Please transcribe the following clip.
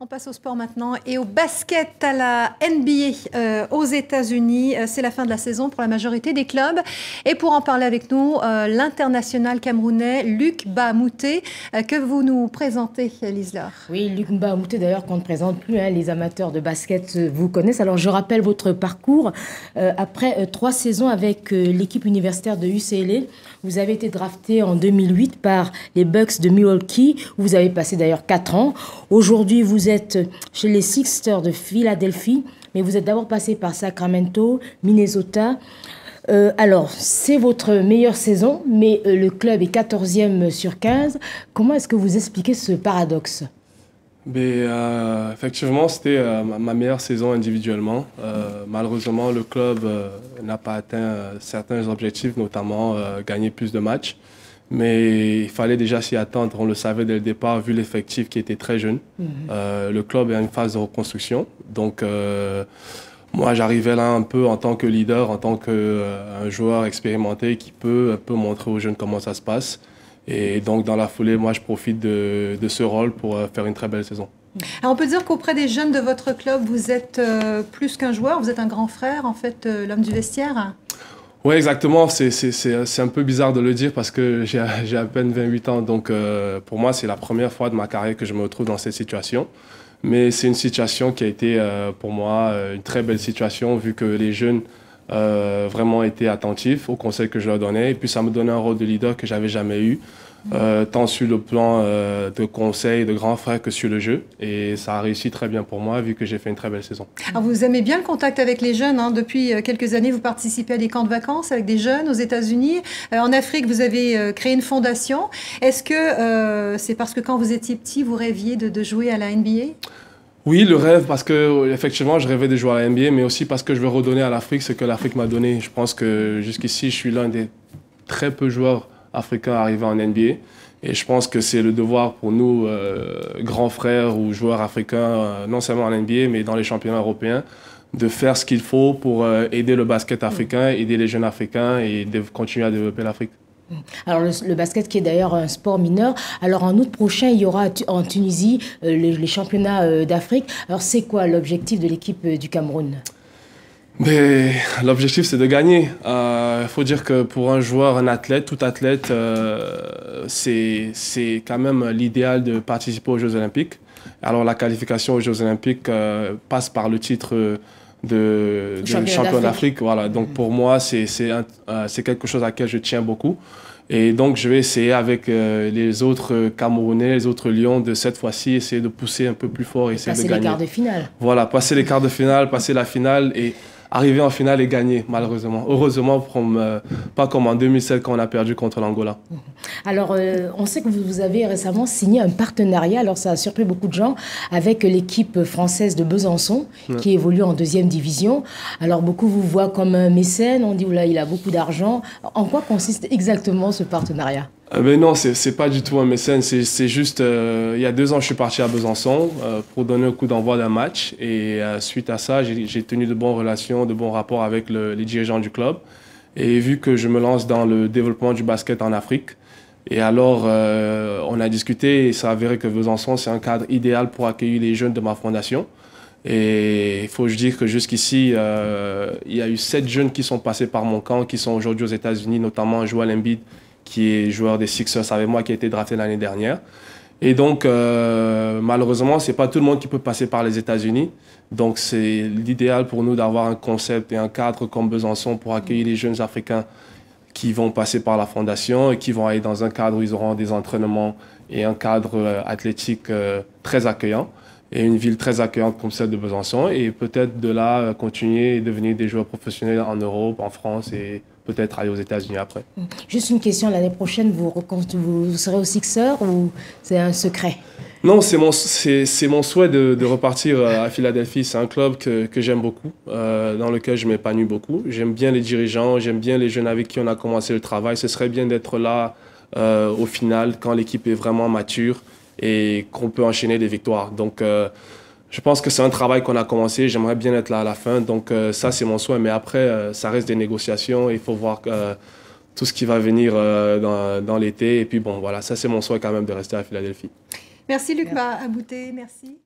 On passe au sport maintenant et au basket à la NBA aux États-Unis. C'est la fin de la saison pour la majorité des clubs. Et pour en parler avec nous, l'international camerounais Luc Mbah a Moute, que vous nous présentez, Lisler. Oui, Luc Mbah a Moute, d'ailleurs, qu'on ne présente plus, les amateurs de basket vous connaissent. Alors, je rappelle votre parcours. Après 3 saisons avec l'équipe universitaire de UCLA, vous avez été drafté en 2008 par les Bucks de Milwaukee, où vous avez passé d'ailleurs 4 ans. Aujourd'hui, vous êtes chez les Sixers de Philadelphie, mais vous êtes d'abord passé par Sacramento, Minnesota. Alors, c'est votre meilleure saison, mais le club est 14e sur 15. Comment est-ce que vous expliquez ce paradoxe? Effectivement, c'était ma meilleure saison individuellement. Malheureusement, le club n'a pas atteint certains objectifs, notamment gagner plus de matchs. Mais il fallait déjà s'y attendre, on le savait dès le départ, vu l'effectif qui était très jeune. Le club est en phase de reconstruction. Donc, moi, j'arrivais là un peu en tant que leader, en tant qu'un joueur expérimenté qui peut montrer aux jeunes comment ça se passe. Et donc, dans la foulée, moi, je profite de ce rôle pour faire une très belle saison. Alors, on peut dire qu'auprès des jeunes de votre club, vous êtes plus qu'un joueur, vous êtes un grand frère, en fait, l'homme du vestiaire. Oui, exactement. C'est un peu bizarre de le dire parce que j'ai à peine 28 ans. Donc, pour moi, c'est la première fois de ma carrière que je me retrouve dans cette situation. Mais c'est une situation qui a été, pour moi, une très belle situation vu que les jeunes vraiment étaient attentifs aux conseils que je leur donnais. Et puis, ça me donnait un rôle de leader que je n'avais jamais eu, tant sur le plan de conseils, de grand frère que sur le jeu. Et ça a réussi très bien pour moi vu que j'ai fait une très belle saison. Alors vous aimez bien le contact avec les jeunes, hein. Depuis quelques années, vous participez à des camps de vacances avec des jeunes aux États-Unis. En Afrique, vous avez créé une fondation. Est-ce que c'est parce que quand vous étiez petit, vous rêviez de jouer à la NBA? Oui, le rêve, parce que effectivement, je rêvais de jouer à la NBA, mais aussi parce que je veux redonner à l'Afrique ce que l'Afrique m'a donné. Je pense que jusqu'ici, je suis l'un des très peu joueurs africains arrivés en NBA. Et je pense que c'est le devoir pour nous, grands frères ou joueurs africains, non seulement en NBA, mais dans les championnats européens, de faire ce qu'il faut pour aider le basket africain, aider les jeunes africains et de continuer à développer l'Afrique. Alors le basket qui est d'ailleurs un sport mineur. Alors en août prochain, il y aura en Tunisie les championnats d'Afrique. Alors c'est quoi l'objectif de l'équipe du Cameroun? L'objectif, c'est de gagner. Il faut dire que pour un joueur, un athlète, tout athlète, c'est quand même l'idéal de participer aux Jeux Olympiques. Alors la qualification aux Jeux Olympiques passe par le titre de champion d'Afrique. Voilà. Donc pour moi, c'est quelque chose à laquelle je tiens beaucoup. Et donc je vais essayer avec les autres Camerounais, les autres Lions de cette fois-ci, essayer de pousser un peu plus fort et essayer de gagner. Passer les quarts de finale. Voilà, passer les quarts de finale, passer la finale et arriver en finale et gagner, malheureusement. Heureusement, pas comme en 2007 quand on a perdu contre l'Angola. Alors, on sait que vous avez récemment signé un partenariat, alors ça a surpris beaucoup de gens, avec l'équipe française de Besançon, qui évolue en 2e division. Alors, beaucoup vous voient comme un mécène, on dit, oula, il a beaucoup d'argent. En quoi consiste exactement ce partenariat? Non, c'est pas du tout un mécène, c'est juste, il y a 2 ans, je suis parti à Besançon pour donner un coup d'envoi d'un match et suite à ça, j'ai tenu de bonnes relations, de bons rapports avec les dirigeants du club et vu que je me lance dans le développement du basket en Afrique, et alors on a discuté et ça a avéré que Besançon, c'est un cadre idéal pour accueillir les jeunes de ma fondation. Et il faut dire que jusqu'ici, il y a eu 7 jeunes qui sont passés par mon camp, qui sont aujourd'hui aux États-Unis, notamment Joel Embiid, qui est joueur des Sixers avec moi, qui a été drafté l'année dernière. Et donc, malheureusement, ce n'est pas tout le monde qui peut passer par les États-Unis. Donc, c'est l'idéal pour nous d'avoir un concept et un cadre comme Besançon pour accueillir les jeunes Africains qui vont passer par la fondation et qui vont aller dans un cadre où ils auront des entraînements et un cadre athlétique très accueillant. Et une ville très accueillante comme celle de Besançon. Et peut-être de là, continuer et devenir des joueurs professionnels en Europe, en France et peut-être aller aux États-Unis après. Juste une question, l'année prochaine, vous serez au Sixers ou c'est un secret? Non, c'est mon souhait de repartir à Philadelphie. C'est un club que j'aime beaucoup, dans lequel je m'épanouis beaucoup. J'aime bien les dirigeants, j'aime bien les jeunes avec qui on a commencé le travail. Ce serait bien d'être là au final, quand l'équipe est vraiment mature et qu'on peut enchaîner des victoires. Donc, je pense que c'est un travail qu'on a commencé. J'aimerais bien être là à la fin. Donc, ça, c'est mon souhait. Mais après, ça reste des négociations. Il faut voir tout ce qui va venir dans l'été. Et puis, bon, voilà, ça, c'est mon souhait quand même de rester à Philadelphie. Merci Luc Mbah a Moute, merci.